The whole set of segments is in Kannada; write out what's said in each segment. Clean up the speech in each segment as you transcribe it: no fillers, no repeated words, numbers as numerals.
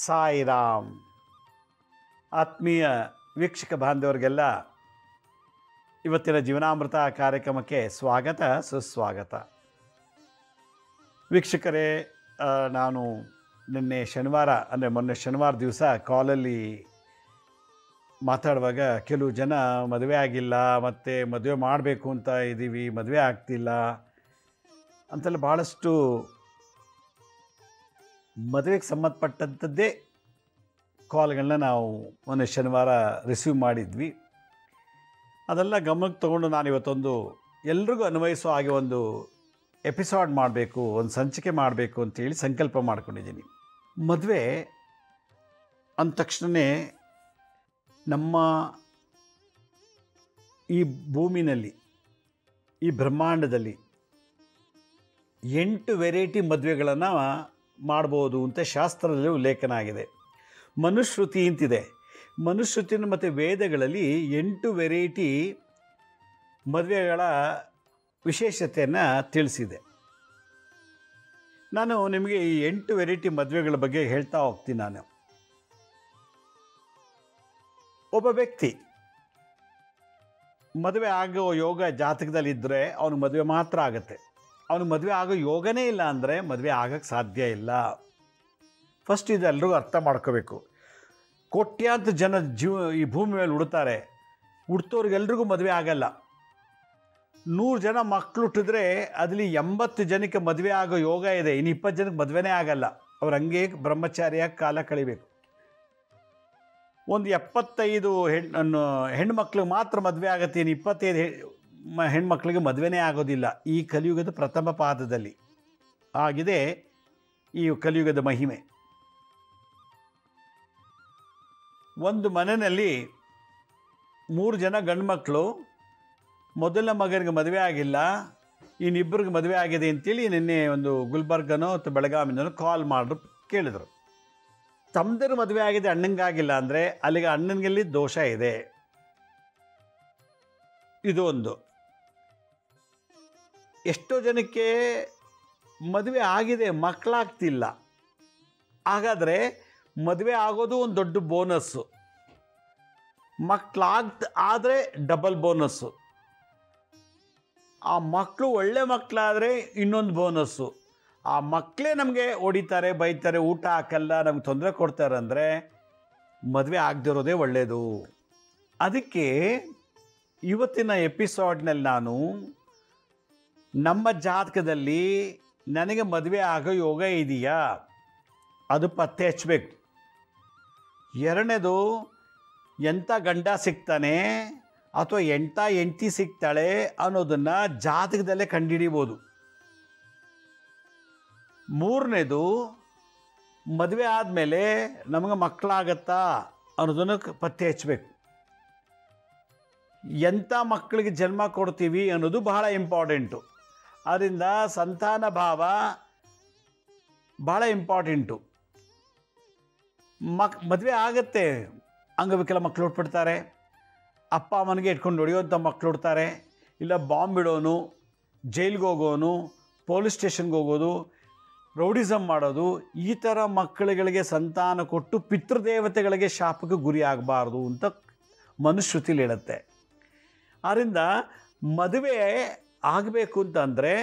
ಸಾಯಿರಾಮ್. ಆತ್ಮೀಯ ವೀಕ್ಷಕ ಬಾಂಧವರಿಗೆಲ್ಲ ಇವತ್ತಿನ ಜೀವನಾಮೃತ ಕಾರ್ಯಕ್ರಮಕ್ಕೆ ಸ್ವಾಗತ ಸುಸ್ವಾಗತ. ವೀಕ್ಷಕರೇ, ನಾನು ನಿನ್ನೆ ಶನಿವಾರ ಅಂದರೆ ಮೊನ್ನೆ ಶನಿವಾರ ದಿವಸ ಕಾಲಲ್ಲಿ ಮಾತಾಡುವಾಗ ಕೆಲವು ಜನ ಮದುವೆ ಆಗಿಲ್ಲ ಮತ್ತು ಮದುವೆ ಮಾಡಬೇಕು ಅಂತ ಇದ್ದೀವಿ, ಮದುವೆ ಆಗ್ತಿಲ್ಲ ಅಂತೆಲ್ಲ ಭಾಳಷ್ಟು ಮದುವೆಗೆ ಸಂಬಂಧಪಟ್ಟಂಥದ್ದೇ ಕಾಲ್ಗಳನ್ನ ನಾವು ಮೊನ್ನೆ ಶನಿವಾರ ರಿಸೀವ್ ಮಾಡಿದ್ವಿ. ಅದೆಲ್ಲ ಗಮನಕ್ಕೆ ತೊಗೊಂಡು ನಾನು ಇವತ್ತೊಂದು ಎಲ್ರಿಗೂ ಅನ್ವಯಿಸೋ ಹಾಗೆ ಒಂದು ಎಪಿಸೋಡ್ ಮಾಡಬೇಕು, ಒಂದು ಸಂಚಿಕೆ ಮಾಡಬೇಕು ಅಂತೇಳಿ ಸಂಕಲ್ಪ ಮಾಡ್ಕೊಂಡಿದ್ದೀನಿ. ಮದುವೆ ಅಂದ ತಕ್ಷಣವೇ ನಮ್ಮ ಈ ಭೂಮಿನಲ್ಲಿ, ಈ ಬ್ರಹ್ಮಾಂಡದಲ್ಲಿ 8 ವೆರೈಟಿ ಮದುವೆಗಳನ್ನು ಮಾಡ್ಬೋದು ಅಂತ ಶಾಸ್ತ್ರದಲ್ಲಿ ಉಲ್ಲೇಖನ ಆಗಿದೆ. ಮನುಶ್ರುತಿ ಅಂತಿದೆ. ಮನುಶ್ರುತಿನ ಮತ್ತು ವೇದಗಳಲ್ಲಿ 8 ವೆರೈಟಿ ಮದುವೆಗಳ ವಿಶೇಷತೆಯನ್ನು ತಿಳಿಸಿದೆ. ನಾನು ನಿಮಗೆ ಈ 8 ವೆರೈಟಿ ಮದುವೆಗಳ ಬಗ್ಗೆ ಹೇಳ್ತಾ ಹೋಗ್ತೀನಿ. ನಾನು ಒಬ್ಬ ವ್ಯಕ್ತಿ ಮದುವೆ ಆಗೋ ಯೋಗ ಜಾತಕದಲ್ಲಿದ್ದರೆ ಅವನು ಮದುವೆ ಮಾತ್ರ ಆಗುತ್ತೆ. ಅವನು ಮದುವೆ ಆಗೋ ಯೋಗನೇ ಇಲ್ಲ ಅಂದರೆ ಮದುವೆ ಆಗೋಕ್ಕೆ ಸಾಧ್ಯ ಇಲ್ಲ. ಫಸ್ಟ್ ಇದೆಲ್ಲರಿಗೂ ಅರ್ಥ ಮಾಡ್ಕೋಬೇಕು. ಕೋಟ್ಯಾಂತರ ಜನ ಈ ಭೂಮಿ ಮೇಲೆ ಹುಡ್ತಾರೆ. ಹುಡ್ತೋರಿಗೆಲ್ರಿಗೂ ಮದುವೆ ಆಗಲ್ಲ. 100 ಜನ ಮಕ್ಕಳು ಹುಟ್ಟಿದ್ರೆ ಅದರಲ್ಲಿ 80 ಜನಕ್ಕೆ ಮದುವೆ ಆಗೋ ಯೋಗ ಇದೆ, ಇನ್ನು 20 ಜನಕ್ಕೆ ಮದುವೆನೇ ಆಗಲ್ಲ. ಅವ್ರು ಹಂಗೆ ಬ್ರಹ್ಮಚಾರಿಯಾಗಿ ಕಾಲ ಕಳಿಬೇಕು. ಒಂದು 75 ಹೆಣ್ಮಕ್ಳಿಗೆ ಮಾತ್ರ ಮದುವೆ ಆಗುತ್ತೆ, ಇನ್ನು 25 ಹೆಣ್ಮಕ್ಳಿಗೆ ಮದುವೆನೇ ಆಗೋದಿಲ್ಲ. ಈ ಕಲಿಯುಗದ ಪ್ರಥಮ ಪಾದದಲ್ಲಿ ಆಗಿದೆ ಈ ಕಲಿಯುಗದ ಮಹಿಮೆ. ಒಂದು ಮನೆಯಲ್ಲಿ 3 ಜನ ಗಂಡು ಮಕ್ಕಳು, ಮೊದಲನೇ ಮಗನಿಗೆ ಮದುವೆ ಆಗಿಲ್ಲ, ಇನ್ನಿಬ್ಬರಿಗೆ ಮದುವೆ ಆಗಿದೆ ಅಂತೇಳಿ ನಿನ್ನೆ ಒಂದು ಗುಲ್ಬರ್ಗನೋ ಅಥವಾ ಬೆಳಗಾವಿನೋ ಕಾಲ್ ಮಾಡಿದ್ರು, ಕೇಳಿದ್ರು. ತಮ್ಮদের ಮದುವೆ ಆಗಿದೆ, ಅಣ್ಣಂಗಾಗಿಲ್ಲ ಅಂದರೆ ಅಲ್ಲಿಗೆ ಅಣ್ಣನಿಗೆಲ್ಲಿ ದೋಷ ಇದೆ. ಇದು ಒಂದು. ಎಷ್ಟೋ ಜನಕ್ಕೆ ಮದುವೆ ಆಗಿದೆ, ಮಕ್ಕಳಾಗ್ತಿಲ್ಲ. ಹಾಗಾದರೆ ಮದುವೆ ಆಗೋದು ಒಂದು ದೊಡ್ಡ ಬೋನಸ್ಸು, ಆದರೆ ಡಬಲ್ ಬೋನಸ್ಸು. ಆ ಮಕ್ಕಳು ಒಳ್ಳೆ ಮಕ್ಕಳಾದರೆ ಇನ್ನೊಂದು ಬೋನಸ್ಸು. ಆ ಮಕ್ಕಳೇ ನಮಗೆ ಹೊಡಿತಾರೆ, ಬೈತಾರೆ, ಊಟ ಹಾಕಲ್ಲ, ನಮ್ಗೆ ತೊಂದರೆ ಕೊಡ್ತಾರೆ ಅಂದರೆ ಮದುವೆ ಆಗದಿರೋದೇ ಒಳ್ಳೆಯದು. ಅದಕ್ಕೆ ಇವತ್ತಿನ ಎಪಿಸೋಡ್ನಲ್ಲಿ ನಾನು ನಮ್ಮ ಜಾತಕದಲ್ಲಿ ನನಗೆ ಮದುವೆ ಆಗೋ ಯೋಗ ಇದೆಯಾ ಅದು ಪತ್ತೆ ಹಚ್ಚಬೇಕು. ಎರಡನೇದು, ಎಂಥ ಗಂಡ ಸಿಗ್ತಾನೆ ಅಥವಾ ಎಂಥ ಹೆಂಡತಿ ಸಿಗ್ತಾಳೆ ಅನ್ನೋದನ್ನು ಜಾತಕದಲ್ಲೇ ಕಂಡುಹಿಡಿಬೋದು. ಮೂರನೇದು, ಮದುವೆ ಆದಮೇಲೆ ನಮಗೆ ಮಕ್ಕಳಾಗತ್ತಾ ಅನ್ನೋದನ್ನು ಪತ್ತೆ ಹಚ್ಚಬೇಕು. ಎಂಥ ಮಕ್ಕಳಿಗೆ ಜನ್ಮ ಕೊಡ್ತೀವಿ ಅನ್ನೋದು ಬಹಳ ಇಂಪಾರ್ಟೆಂಟು. ಆದ್ದರಿಂದ ಸಂತಾನ ಭಾವ ಭಾಳ ಇಂಪಾರ್ಟೆಂಟು. ಮದುವೆ ಆಗುತ್ತೆ, ಅಂಗವಿಕಲ ಮಕ್ಕಳು ಹುಟ್ಬಿಡ್ತಾರೆ, ಅಪ್ಪ ಅಮ್ಮನಿಗೆ ಇಟ್ಕೊಂಡು ಹೊಡೆಯುವಂಥ ಮಕ್ಕಳು ಹುಡ್ತಾರೆ, ಇಲ್ಲ ಬಾಂಬ್ ಬಿಡೋನು, ಜೈಲಿಗೆ ಹೋಗೋನು, ಪೊಲೀಸ್ ಸ್ಟೇಷನ್ಗೆ ಹೋಗೋದು, ರೌಡಿಸಮ್ ಮಾಡೋದು, ಈ ಥರ ಮಕ್ಕಳುಗಳಿಗೆ ಸಂತಾನ ಕೊಟ್ಟು ಪಿತೃದೇವತೆಗಳಿಗೆ ಶಾಪಕ್ಕೆ ಗುರಿ ಆಗಬಾರ್ದು ಅಂತ ಮನುಶ್ರುತಿಲಿ ಹೇಳುತ್ತೆ. ಆದ್ದರಿಂದ ಮದುವೆ ಆಗಬೇಕು ಅಂತಂದರೆ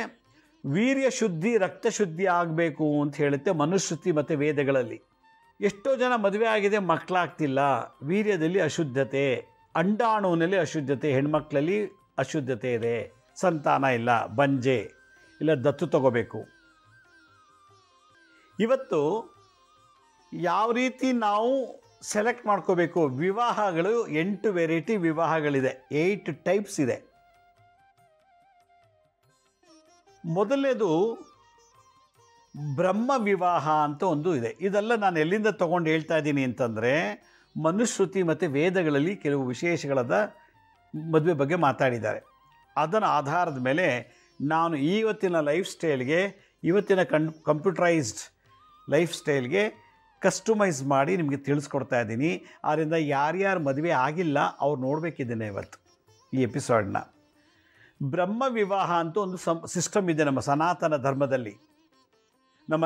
ವೀರ್ಯ ಶುದ್ಧಿ, ರಕ್ತ ಶುದ್ಧಿ ಆಗಬೇಕು ಅಂತ ಹೇಳುತ್ತೆ ಮನುಶ್ರುತಿ ಮತ್ತು ವೇದಗಳಲ್ಲಿ. ಎಷ್ಟೋ ಜನ ಮದುವೆ ಆಗಿದೆ, ಮಕ್ಕಳಾಗ್ತಿಲ್ಲ. ವೀರ್ಯದಲ್ಲಿ ಅಶುದ್ಧತೆ, ಅಂಡಾಣುವಿನಲ್ಲಿ ಅಶುದ್ಧತೆ, ಹೆಣ್ಮಕ್ಳಲ್ಲಿ ಅಶುದ್ಧತೆ ಇದೆ, ಸಂತಾನ ಇಲ್ಲ, ಬಂಜೆ, ಇಲ್ಲ ದತ್ತು ತಗೋಬೇಕು. ಇವತ್ತು ಯಾವ ರೀತಿ ನಾವು ಸೆಲೆಕ್ಟ್ ಮಾಡ್ಕೋಬೇಕು? ವಿವಾಹಗಳು 8 ವೆರೈಟಿ ವಿವಾಹಗಳಿದೆ, 8 ಟೈಪ್ಸ್ ಇದೆ. ಮೊದಲನೇದು ಬ್ರಹ್ಮ ವಿವಾಹ ಅಂತ ಒಂದು ಇದೆ. ಇದೆಲ್ಲ ನಾನು ಎಲ್ಲಿಂದ ತೊಗೊಂಡು ಹೇಳ್ತಾ ಇದ್ದೀನಿ ಅಂತಂದರೆ, ಮನುಶ್ರುತಿ ಮತ್ತು ವೇದಗಳಲ್ಲಿ ಕೆಲವು ವಿಶೇಷಗಳಾದ ಮದುವೆ ಬಗ್ಗೆ ಮಾತಾಡಿದ್ದಾರೆ. ಅದರ ಆಧಾರದ ಮೇಲೆ ನಾನು ಇವತ್ತಿನ ಲೈಫ್ ಸ್ಟೈಲ್ಗೆ, ಇವತ್ತಿನ ಕಂಪ್ಯೂಟರೈಸ್ಡ್ ಲೈಫ್ ಸ್ಟೈಲ್ಗೆ ಕಸ್ಟಮೈಸ್ ಮಾಡಿ ನಿಮಗೆ ತಿಳಿಸ್ಕೊಡ್ತಾ ಇದ್ದೀನಿ. ಆದ್ದರಿಂದ ಯಾರ್ಯಾರು ಮದುವೆ ಆಗಿಲ್ಲ ಅವ್ರು ನೋಡಬೇಕಿದ್ದೇನೆ ಇವತ್ತು ಈ ಎಪಿಸೋಡನ್ನ. ಬ್ರಹ್ಮ ವಿವಾಹ ಅಂತ ಒಂದು ಸಿಸ್ಟಮ್ ಇದೆ ನಮ್ಮ ಸನಾತನ ಧರ್ಮದಲ್ಲಿ. ನಮ್ಮ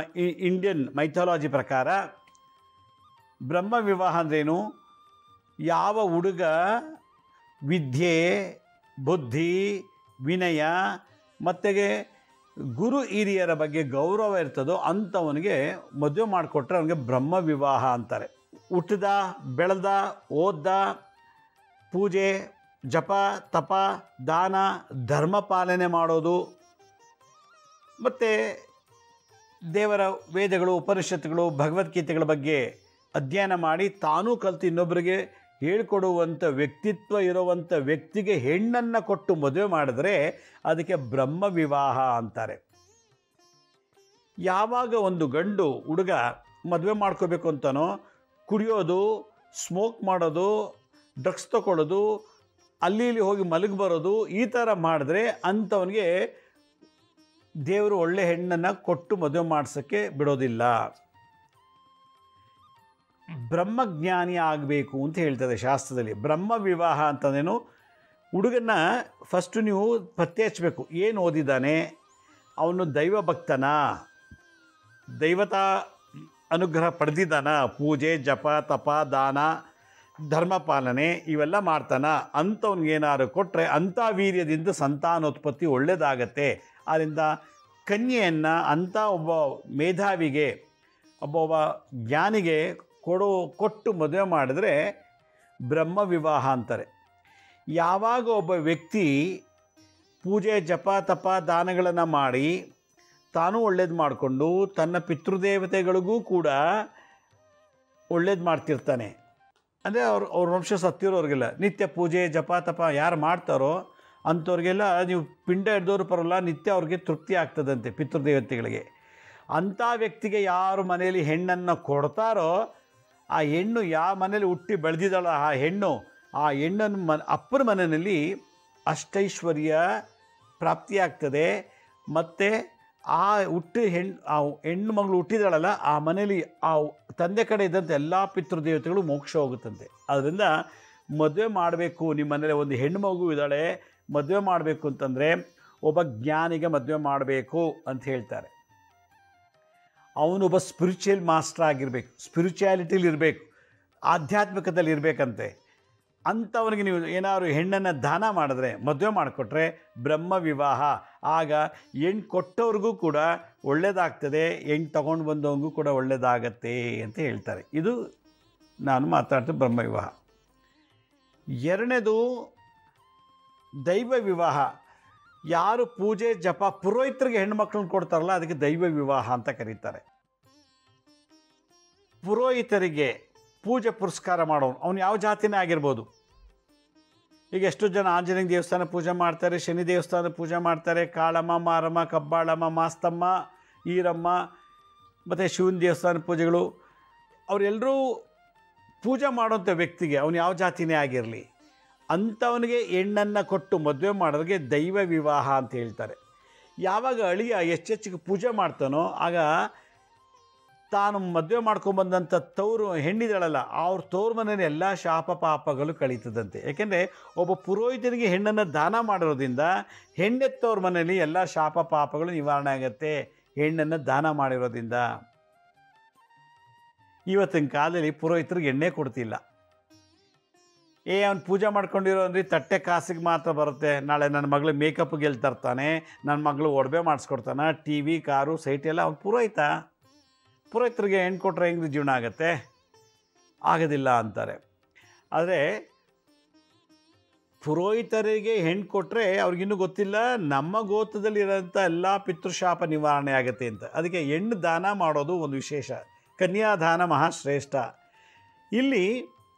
ಇಂಡಿಯನ್ ಮೈಥಾಲಜಿ ಪ್ರಕಾರ ಬ್ರಹ್ಮ ವಿವಾಹ ಅಂದ್ರೇನು? ಯಾವ ಹುಡುಗ ವಿದ್ಯೆ, ಬುದ್ಧಿ, ವಿನಯ ಮತ್ತು ಗುರು ಹಿರಿಯರ ಬಗ್ಗೆ ಗೌರವ ಇರ್ತದೋ ಅಂಥವನಿಗೆ ಮದುವೆ ಮಾಡಿಕೊಟ್ರೆ ಅವನಿಗೆ ಬ್ರಹ್ಮ ವಿವಾಹ ಅಂತಾರೆ. ಹುಟ್ಟಿದ, ಬೆಳೆದ, ಓದ್ದ, ಪೂಜೆ, ಜಪ, ತಪ, ದಾನ, ಧರ್ಮ ಪಾಲನೆ ಮಾಡೋದು ಮತ್ತು ದೇವರ ವೇದಗಳು, ಉಪನಿಷತ್ತುಗಳು, ಭಗವದ್ಗೀತೆಗಳ ಬಗ್ಗೆ ಅಧ್ಯಯನ ಮಾಡಿ ತಾನೂ ಕಲಿತು ಇನ್ನೊಬ್ಬರಿಗೆ ಹೇಳಿಕೊಡುವಂಥ ವ್ಯಕ್ತಿತ್ವ ಇರುವಂಥ ವ್ಯಕ್ತಿಗೆ ಹೆಣ್ಣನ್ನು ಕೊಟ್ಟು ಮದುವೆ ಮಾಡಿದ್ರೆ ಅದಕ್ಕೆ ಬ್ರಹ್ಮ ವಿವಾಹ ಅಂತಾರೆ. ಯಾವಾಗ ಒಂದು ಗಂಡು ಹುಡುಗ ಮದುವೆ ಮಾಡ್ಕೋಬೇಕು ಅಂತನೋ ಕುಡಿಯೋದು, ಸ್ಮೋಕ್ ಮಾಡೋದು, ಡ್ರಗ್ಸ್ ತಗೊಳ್ಳೋದು, ಅಲ್ಲಿ ಇಲ್ಲಿ ಹೋಗಿ ಮಲಗಿ ಬರೋದು ಈ ಥರ ಮಾಡಿದ್ರೆ ಅಂಥವನಿಗೆ ದೇವರು ಒಳ್ಳೆ ಹೆಣ್ಣನ್ನು ಕೊಟ್ಟು ಮದುವೆ ಮಾಡಿಸೋಕ್ಕೆ ಬಿಡೋದಿಲ್ಲ. ಬ್ರಹ್ಮಜ್ಞಾನಿ ಆಗಬೇಕು ಅಂತ ಹೇಳ್ತದೆ ಶಾಸ್ತ್ರದಲ್ಲಿ. ಬ್ರಹ್ಮ ವಿವಾಹ ಅಂತಂದೇನು? ಹುಡುಗನ್ನ ಫಸ್ಟು ನೀವು ಪತ್ತೆ ಹಚ್ಚಬೇಕು. ಏನು ಓದಿದ್ದಾನೆ, ಅವನು ದೈವ ಭಕ್ತನ, ದೈವತಾ ಅನುಗ್ರಹ ಪಡೆದಿದ್ದಾನ, ಪೂಜೆ, ಜಪ, ತಪ, ದಾನ, ಧರ್ಮ ಪಾಲನೆ ಇವೆಲ್ಲ ಮಾಡ್ತಾನ ಅಂಥವ್ನಿಗೇನಾದ್ರು ಕೊಟ್ಟರೆ ಅಂಥ ವೀರ್ಯದಿಂದ ಸಂತಾನೋತ್ಪತ್ತಿ ಒಳ್ಳೆಯದಾಗತ್ತೆ. ಆದ್ದರಿಂದ ಕನ್ಯೆಯನ್ನು ಅಂಥ ಒಬ್ಬ ಮೇಧಾವಿಗೆ, ಒಬ್ಬ ಜ್ಞಾನಿಗೆ ಕೊಟ್ಟು ಮದುವೆ ಮಾಡಿದ್ರೆ ಬ್ರಹ್ಮ ವಿವಾಹ ಅಂತಾರೆ. ಯಾವಾಗ ಒಬ್ಬ ವ್ಯಕ್ತಿ ಪೂಜೆ, ಜಪ, ತಪ, ದಾನಗಳನ್ನು ಮಾಡಿ ತಾನೂ ಒಳ್ಳೇದು ಮಾಡಿಕೊಂಡು ತನ್ನ ಪಿತೃದೇವತೆಗಳಿಗೂ ಕೂಡ ಒಳ್ಳೇದು ಮಾಡ್ತಿರ್ತಾನೆ, ಅಂದರೆ ಅವ್ರ ವಂಶ ಸತ್ತಿರೋರಿಗೆಲ್ಲ ನಿತ್ಯ ಪೂಜೆ, ಜಪ, ತಪ ಯಾರು ಮಾಡ್ತಾರೋ ಅಂಥವ್ರಿಗೆಲ್ಲ ನೀವು ಪಿಂಡ ಹಿಡ್ದವ್ರು ಪರಲ್ಲ, ನಿತ್ಯ ಅವ್ರಿಗೆ ತೃಪ್ತಿ ಆಗ್ತದಂತೆ ಪಿತೃದೇವತೆಗಳಿಗೆ. ಅಂಥ ವ್ಯಕ್ತಿಗೆ ಯಾರು ಮನೆಯಲ್ಲಿ ಹೆಣ್ಣನ್ನು ಕೊಡ್ತಾರೋ ಆ ಹೆಣ್ಣು ಯಾವ ಮನೇಲಿ ಹುಟ್ಟಿ ಬೆಳೆದಿದ್ದಾಳೋ ಆ ಹೆಣ್ಣನ್ನು ಅಪ್ಪನ ಮನೆಯಲ್ಲಿ ಅಷ್ಟೈಶ್ವರ್ಯ ಪ್ರಾಪ್ತಿಯಾಗ್ತದೆ. ಮತ್ತು ಆ ಹೆಣ್ಣು ಮಗಳು ಹುಟ್ಟಿದಾಳಲ್ಲ ಆ ಮನೇಲಿ ಆ ತಂದೆ ಕಡೆ ಇದ್ದಂಥ ಎಲ್ಲ ಪಿತೃದೇವತೆಗಳು ಮೋಕ್ಷ ಹೋಗುತ್ತಂತೆ. ಆದ್ದರಿಂದ ಮದುವೆ ಮಾಡಬೇಕು, ನಿಮ್ಮ ಮನೇಲಿ ಒಂದು ಹೆಣ್ಣು ಮಗು ಇದ್ದಾಳೆ, ಮದುವೆ ಮಾಡಬೇಕು ಅಂತಂದರೆ ಒಬ್ಬ ಜ್ಞಾನಿಗೆ ಮದುವೆ ಮಾಡಬೇಕು ಅಂತ ಹೇಳ್ತಾರೆ. ಅವನೊಬ್ಬ ಸ್ಪಿರಿಚುವಲ್ ಮಾಸ್ಟರ್ ಆಗಿರಬೇಕು, ಸ್ಪಿರಿಚುಯಾಲಿಟಿಲಿ ಇರಬೇಕು, ಆಧ್ಯಾತ್ಮಿಕದಲ್ಲಿ ಇರಬೇಕಂತೆ. ಅಂಥವನಿಗೆ ನೀವು ಏನಾದ್ರು ಹೆಣ್ಣನ್ನು ದಾನ ಮಾಡಿದ್ರೆ, ಮದುವೆ ಮಾಡಿಕೊಟ್ರೆ ಬ್ರಹ್ಮ ವಿವಾಹ. ಆಗ ಹೆಣ್ಣು ಕೊಟ್ಟವ್ರಿಗೂ ಕೂಡ ಒಳ್ಳೆಯದಾಗ್ತದೆ, ಹೆಣ್ಣು ತಗೊಂಡು ಬಂದವನಿಗೂ ಕೂಡ ಒಳ್ಳೆಯದಾಗತ್ತೆ ಅಂತ ಹೇಳ್ತಾರೆ. ಇದು ನಾನು ಮಾತಾಡ್ತೀನಿ ಬ್ರಹ್ಮ ವಿವಾಹ. ಎರಡನೇದು ದೈವ ವಿವಾಹ. ಯಾರು ಪೂಜೆ, ಜಪ, ಪುರೋಹಿತರಿಗೆ ಹೆಣ್ಣುಮಕ್ಳನ್ನ ಕೊಡ್ತಾರಲ್ಲ ಅದಕ್ಕೆ ದೈವ ವಿವಾಹ ಅಂತ ಕರೀತಾರೆ. ಪುರೋಹಿತರಿಗೆ ಪೂಜೆ ಪುರಸ್ಕಾರ ಮಾಡೋನು ಅವನು ಯಾವ ಜಾತಿನೇ ಆಗಿರ್ಬೋದು. ಈಗ ಎಷ್ಟೋ ಜನ ಆಂಜನೇಯ ದೇವಸ್ಥಾನ ಪೂಜೆ ಮಾಡ್ತಾರೆ, ಶನಿ ದೇವಸ್ಥಾನದ ಪೂಜೆ ಮಾಡ್ತಾರೆ, ಕಾಳಮ್ಮ, ಮಾರಮ್ಮ, ಕಬ್ಬಾಳಮ್ಮ, ಮಾಸ್ತಮ್ಮ, ಈರಮ್ಮ ಮತ್ತು ಶಿವನ ದೇವಸ್ಥಾನ ಪೂಜೆಗಳು. ಅವರೆಲ್ಲರೂ ಪೂಜೆ ಮಾಡೋಂಥ ವ್ಯಕ್ತಿಗೆ ಅವನು ಯಾವ ಜಾತಿನೇ ಆಗಿರಲಿ ಅಂಥವನಿಗೆ ಹೆಣ್ಣನ್ನು ಕೊಟ್ಟು ಮದುವೆ ಮಾಡೋರಿಗೆ ದೈವ ವಿವಾಹ ಅಂತ ಹೇಳ್ತಾರೆ. ಯಾವಾಗ ಅಳಿಯ ಹೆಚ್ಚೆಚ್ಚಿಗೆ ಪೂಜೆ ಮಾಡ್ತಾನೋ ಆಗ ತಾನು ಮದುವೆ ಮಾಡ್ಕೊಂಬಂದಂಥ ತವರು ಹೆಣ್ಣಿದಳಲ್ಲ ಅವ್ರ ತವ್ರ ಮನೇಲಿ ಎಲ್ಲ ಶಾಪ ಪಾಪಗಳು ಕಳೀತದಂತೆ. ಯಾಕೆಂದರೆ ಒಬ್ಬ ಪುರೋಹಿತನಿಗೆ ಹೆಣ್ಣನ್ನು ದಾನ ಮಾಡಿರೋದ್ರಿಂದ ಹೆಣ್ಣೆತ್ತವ್ರ ಮನೇಲಿ ಎಲ್ಲ ಶಾಪ ಪಾಪಗಳು ನಿವಾರಣೆ ಆಗುತ್ತೆ ಹೆಣ್ಣನ್ನು ದಾನ ಮಾಡಿರೋದ್ರಿಂದ. ಇವತ್ತಿನ ಕಾಲದಲ್ಲಿ ಪುರೋಹಿತರಿಗೆ ಎಣ್ಣೆ ಕೊಡ್ತಿಲ್ಲ. ಅವ್ನು ಪೂಜೆ ಮಾಡ್ಕೊಂಡಿರೋ ಅಂದರೆ ತಟ್ಟೆ ಕಾಸಿಗೆ ಮಾತ್ರ ಬರುತ್ತೆ. ನಾಳೆ ನನ್ನ ಮಗಳು ಮೇಕಪ್ಗೆ ಎಲ್ಲಿ ತರ್ತಾನೆ, ನನ್ನ ಮಗಳು ಒಡವೆ ಮಾಡಿಸ್ಕೊಡ್ತಾನೆ, ಟಿ ವಿ, ಕಾರು, ಸೈಟ್ ಎಲ್ಲ ಅವ್ನು ಪುರೋಹಿತರಿಗೆ ಹೆಣ್ಣು ಕೊಟ್ಟರೆ ಹೆಂಗೆ ಜೀವನ ಆಗುತ್ತೆ? ಆಗೋದಿಲ್ಲ ಅಂತಾರೆ. ಆದರೆ ಪುರೋಹಿತರಿಗೆ ಹೆಣ್ಣು ಕೊಟ್ಟರೆ ಅವ್ರಿಗಿನ್ನೂ ಗೊತ್ತಿಲ್ಲ ನಮ್ಮ ಗೋತ್ರದಲ್ಲಿರೋಂಥ ಎಲ್ಲ ಪಿತೃಶಾಪ ನಿವಾರಣೆ ಆಗುತ್ತೆ ಅಂತ. ಅದಕ್ಕೆ ಹೆಣ್ಣು ದಾನ ಮಾಡೋದು ಒಂದು ವಿಶೇಷ. ಕನ್ಯಾದಾನ ಮಹಾಶ್ರೇಷ್ಠ. ಇಲ್ಲಿ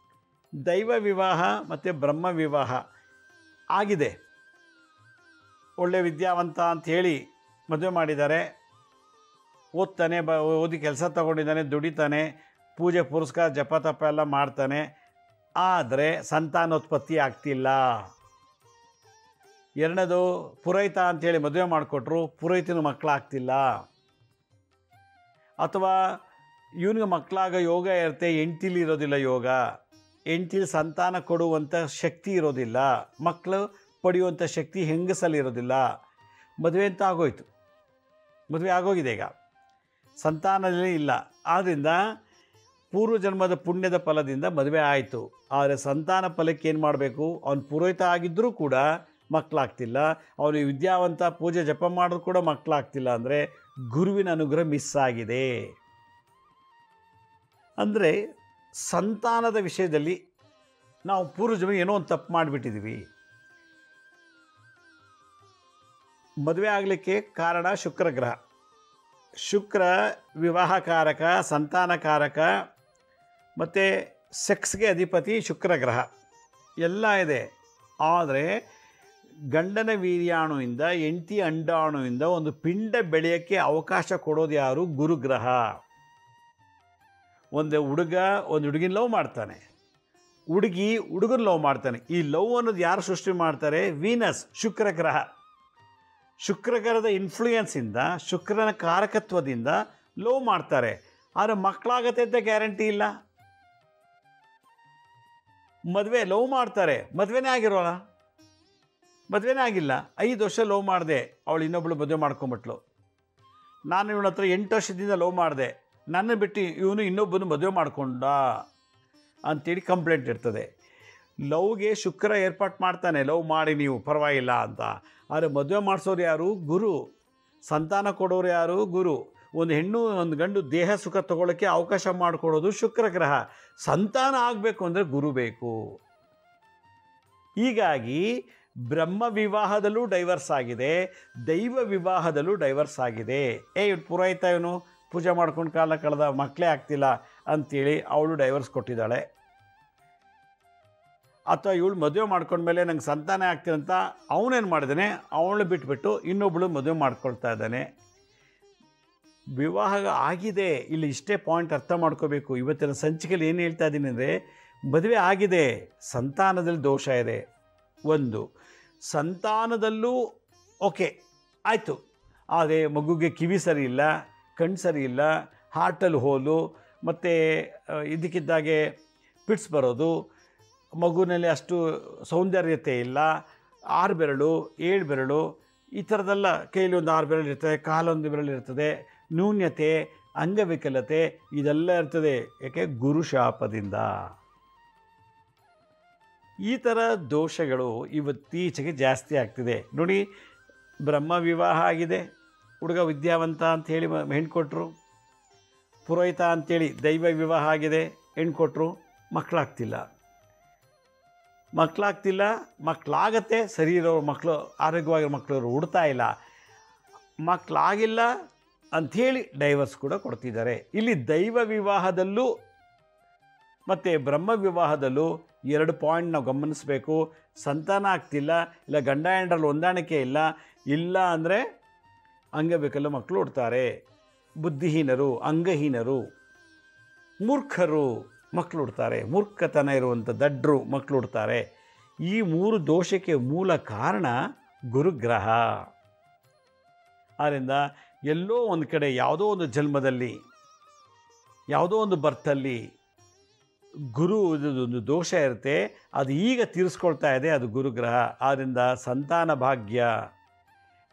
ದೈವ ವಿವಾಹ ಮತ್ತು ಬ್ರಹ್ಮ ವಿವಾಹ ಆಗಿದೆ. ಒಳ್ಳೆ ವಿದ್ಯಾವಂತ ಅಂಥೇಳಿ ಮದುವೆ ಮಾಡಿದ್ದಾರೆ, ಓದ್ತಾನೆ, ಓದಿ ಕೆಲಸ ತಗೊಂಡಿದ್ದಾನೆ, ದುಡಿತಾನೆ, ಪೂಜೆ ಪುರಸ್ಕಾರ ಜಪ ತಪ ಎಲ್ಲ ಮಾಡ್ತಾನೆ, ಆದರೆ ಸಂತಾನೋತ್ಪತ್ತಿ ಆಗ್ತಿಲ್ಲ. ಎರಡನೇದು ಪುರೋಹಿತ ಅಂಥೇಳಿ ಮದುವೆ ಮಾಡಿಕೊಟ್ರು, ಪುರೋಹಿತನ ಮಕ್ಕಳಾಗ್ತಿಲ್ಲ. ಅಥವಾ ಇವನಿಗೆ ಮಕ್ಕಳಾಗ ಯೋಗ ಇರುತ್ತೆ, ಹೆಂಡ್ತಿಲಿ ಇರೋದಿಲ್ಲ ಯೋಗ, ಹೆಂಡ್ತಿಲಿ ಸಂತಾನ ಕೊಡುವಂಥ ಶಕ್ತಿ ಇರೋದಿಲ್ಲ, ಮಕ್ಕಳು ಪಡೆಯುವಂಥ ಶಕ್ತಿ ಹೆಂಗಸಲ್ಲಿ ಇರೋದಿಲ್ಲ. ಮದುವೆ ಅಂತ ಆಗೋಯ್ತು, ಮದುವೆ ಆಗೋಗಿದೆ, ಈಗ ಸಂತಾನದಲ್ಲಿ ಇಲ್ಲ. ಆದ್ದರಿಂದ ಪೂರ್ವ ಜನ್ಮದ ಪುಣ್ಯದ ಫಲದಿಂದ ಮದುವೆ ಆಯಿತು. ಆದರೆ ಸಂತಾನ ಫಲಕ್ಕೆ ಏನು ಮಾಡಬೇಕು? ಅವನು ಪುರೋಹಿತ ಆಗಿದ್ದರೂ ಕೂಡ ಮಕ್ಕಳಾಗ್ತಿಲ್ಲ, ಅವನು ವಿದ್ಯಾವಂತ ಪೂಜೆ ಜಪ ಮಾಡಿದ್ರು ಕೂಡ ಮಕ್ಕಳಾಗ್ತಿಲ್ಲ ಅಂದರೆ ಗುರುವಿನ ಅನುಗ್ರಹ ಮಿಸ್ ಆಗಿದೆ. ಅಂದರೆ ಸಂತಾನದ ವಿಷಯದಲ್ಲಿ ನಾವು ಪೂರ್ವಜನ್ಮ ಏನೋ ಒಂದು ತಪ್ಪು ಮಾಡಿಬಿಟ್ಟಿದ್ದೀವಿ. ಮದುವೆ ಆಗಲಿಕ್ಕೆ ಕಾರಣ ಶುಕ್ರ ಗ್ರಹ. ಶುಕ್ರ ವಿವಾಹಕಾರಕ, ಸಂತಾನಕಾರಕ ಮತ್ತು ಸೆಕ್ಸ್ಗೆ ಅಧಿಪತಿ ಶುಕ್ರ ಗ್ರಹ ಎಲ್ಲ ಇದೆ. ಆದರೆ ಗಂಡನ ವೀರ್ಯಾಣುವಿಂದ, ಹೆಂಡತಿ ಅಂಡಾಣುವಿಂದ ಒಂದು ಪಿಂಡ ಬೆಳೆಯೋಕ್ಕೆ ಅವಕಾಶ ಕೊಡೋದು ಯಾರು? ಗುರುಗ್ರಹ. ಒಂದು ಹುಡುಗ ಒಂದು ಹುಡುಗಿನ ಲವ್ ಮಾಡ್ತಾನೆ, ಹುಡುಗಿ ಹುಡುಗನ ಲವ್ ಮಾಡ್ತಾನೆ. ಈ ಲವ್ ಅನ್ನೋದು ಯಾರು ಸೃಷ್ಟಿ ಮಾಡ್ತಾರೆ? ವೀನಸ್, ಶುಕ್ರ ಗ್ರಹ. ಶುಕ್ರ ಗ್ರಹದ ಇನ್ಫ್ಲೂಯೆನ್ಸಿಂದ, ಶುಕ್ರನ ಕಾರಕತ್ವದಿಂದ ಲವ್ ಮಾಡ್ತಾರೆ. ಆದರೆ ಮಕ್ಕಳಾಗತ್ತೆ ಅಂತ ಗ್ಯಾರಂಟಿ ಇಲ್ಲ. ಮದುವೆ ಲವ್ ಮಾಡ್ತಾರೆ, ಮದುವೆನೇ ಆಗಿರೋಲ್ಲ, ಮದುವೆನೇ ಆಗಿಲ್ಲ. 5 ವರ್ಷ ಲವ್ ಮಾಡಿದೆ, ಅವಳು ಇನ್ನೊಬ್ಬಳು ಮದುವೆ ಮಾಡ್ಕೊಂಬಿಟ್ಲು. ನಾನು ಇವಳ ಹತ್ರ 8 ವರ್ಷದಿಂದ ಲವ್ ಮಾಡಿದೆ, ನನ್ನ ಬಿಟ್ಟು ಇವನು ಇನ್ನೊಬ್ಬನು ಮದುವೆ ಮಾಡಿಕೊಂಡ ಅಂಥೇಳಿ ಕಂಪ್ಲೇಂಟ್ ಇರ್ತದೆ. ಲವ್ಗೆ ಶುಕ್ರ ಏರ್ಪಾಟ್ ಮಾಡ್ತಾನೆ, ಲವ್ ಮಾಡಿ ನೀವು ಪರವಾಗಿಲ್ಲ ಅಂತ. ಆದರೆ ಮದುವೆ ಮಾಡಿಸೋರು ಯಾರು? ಗುರು. ಸಂತಾನ ಕೊಡೋರು ಯಾರು? ಗುರು. ಒಂದು ಹೆಣ್ಣು ಒಂದು ಗಂಡು ದೇಹ ಸುಖ ತಗೊಳ್ಳೋಕ್ಕೆ ಅವಕಾಶ ಮಾಡಿಕೊಡೋದು ಶುಕ್ರ ಗ್ರಹ. ಸಂತಾನ ಆಗಬೇಕು ಅಂದರೆ ಗುರು ಬೇಕು. ಹೀಗಾಗಿ ಬ್ರಹ್ಮ ವಿವಾಹದಲ್ಲೂ ಡೈವರ್ಸ್ ಆಗಿದೆ, ದೈವ ವಿವಾಹದಲ್ಲೂ ಡೈವರ್ಸ್ ಆಗಿದೆ. ಇವನು ಪುರೋಹಿತ, ಇವನು ಪೂಜೆ ಮಾಡ್ಕೊಂಡು ಕಾಲ ಕಳೆದ, ಮಕ್ಕಳೇ ಆಗ್ತಿಲ್ಲ ಅಂಥೇಳಿ ಅವಳು ಡೈವರ್ಸ್ ಕೊಟ್ಟಿದ್ದಾಳೆ. ಅಥವಾ ಇವಳು ಮದುವೆ ಮಾಡ್ಕೊಂಡ್ಮೇಲೆ ನಂಗೆ ಸಂತಾನ ಆಗ್ತಿರಂತ ಅವನೇನು ಮಾಡಿದ್ದಾನೆ, ಅವಳು ಬಿಟ್ಬಿಟ್ಟು ಇನ್ನೊಬ್ಬಳು ಮದುವೆ ಮಾಡ್ಕೊಳ್ತಾ ಇದ್ದಾನೆ. ವಿವಾಹ ಆಗಿದೆ, ಇಲ್ಲಿ ಇಷ್ಟೇ ಪಾಯಿಂಟ್ ಅರ್ಥ ಮಾಡ್ಕೋಬೇಕು. ಇವತ್ತಿನ ಸಂಚಿಕೆಯಲ್ಲಿ ಏನು ಹೇಳ್ತಾ ಇದ್ದೀನಿ ಅಂದರೆ, ಮದುವೆ ಆಗಿದೆ, ಸಂತಾನದಲ್ಲಿ ದೋಷ ಇದೆ. ಒಂದು ಸಂತಾನದಲ್ಲೂ ಓಕೆ ಆಯಿತು, ಆದರೆ ಮಗುಗೆ ಕಿವಿ ಸರಿ ಇಲ್ಲ, ಕಣ್ಣು ಸರಿ ಇಲ್ಲ, ಹಾರ್ಟಲ್ಲಿ ಹೋಲು, ಮತ್ತು ಇದಕ್ಕಿದ್ದಾಗೆ ಪಿಟ್ಸ್ ಬರೋದು, ಮಗುವಿನಲ್ಲಿ ಅಷ್ಟು ಸೌಂದರ್ಯತೆ ಇಲ್ಲ, 6 ಬೆರಳು 7 ಬೆರಳು ಈ ಥರದ್ದೆಲ್ಲ, ಕೈಯಲ್ಲಿ ಒಂದು 6 ಬೆರಳು ಇರ್ತದೆ, ಕಾಲೊಂದು ಬೆರಳು ಇರ್ತದೆ, ನ್ಯೂನ್ಯತೆ, ಅಂಗವಿಕಲತೆ ಇದೆಲ್ಲ ಇರ್ತದೆ. ಯಾಕೆ? ಗುರುಶಾಪದಿಂದ. ಈ ಥರ ದೋಷಗಳು ಇವತ್ತೀಚೆಗೆ ಜಾಸ್ತಿ ಆಗ್ತಿದೆ ನೋಡಿ. ಬ್ರಹ್ಮ ವಿವಾಹ ಆಗಿದೆ, ಹುಡುಗ ವಿದ್ಯಾವಂತ ಅಂಥೇಳಿ ಹೆಣ್ಣು ಕೊಟ್ಟರು, ಪುರೋಹಿತ ಅಂಥೇಳಿ ದೈವ ವಿವಾಹ ಆಗಿದೆ, ಹೆಣ್ಣು ಕೊಟ್ಟರು, ಮಕ್ಕಳಾಗ್ತಿಲ್ಲ. ಮಕ್ಕಳಾಗತ್ತೆ, ಸರಿ ಇರೋ ಮಕ್ಕಳು, ಆರೋಗ್ಯವಾಗಿರೋ ಮಕ್ಕಳು ಹುಡ್ತಾ ಇಲ್ಲ, ಮಕ್ಕಳಾಗಿಲ್ಲ ಅಂಥೇಳಿ ಡೈವರ್ಸ್ ಕೂಡ ಕೊಡ್ತಿದ್ದಾರೆ. ಇಲ್ಲಿ ದೈವ ವಿವಾಹದಲ್ಲೂ ಮತ್ತು ಬ್ರಹ್ಮ ವಿವಾಹದಲ್ಲೂ 2 ಪಾಯಿಂಟ್ ನಾವು ಗಮನಿಸಬೇಕು. ಸಂತಾನ ಆಗ್ತಿಲ್ಲ, ಇಲ್ಲ ಗಂಡ ಹೆಂಡರಲ್ಲಿ ಹೊಂದಾಣಿಕೆ ಇಲ್ಲ ಅಂದರೆ ಅಂಗವಿಕಲ ಮಕ್ಕಳು ಹುಡ್ತಾರೆ, ಬುದ್ಧಿಹೀನರು, ಅಂಗಹೀನರು, ಮೂರ್ಖರು ಮಕ್ಕಳು ಹುಡ್ತಾರೆ, ಮೂರ್ಖತನ ಇರುವಂಥ ದಡ್ರು ಮಕ್ಕಳು ಹುಡ್ತಾರೆ. ಈ 3 ದೋಷಕ್ಕೆ ಮೂಲ ಕಾರಣ ಗುರುಗ್ರಹ. ಆದ್ದರಿಂದ ಎಲ್ಲೋ ಒಂದು ಕಡೆ ಯಾವುದೋ ಒಂದು ಜನ್ಮದಲ್ಲಿ, ಯಾವುದೋ ಒಂದು ಬರ್ತಲ್ಲಿ ಗುರು ಒಂದು ದೋಷ ಇರುತ್ತೆ, ಅದು ಈಗ ತೀರಿಸ್ಕೊಳ್ತಾ ಇದೆ, ಅದು ಗುರುಗ್ರಹ. ಆದ್ದರಿಂದ ಸಂತಾನ ಭಾಗ್ಯ,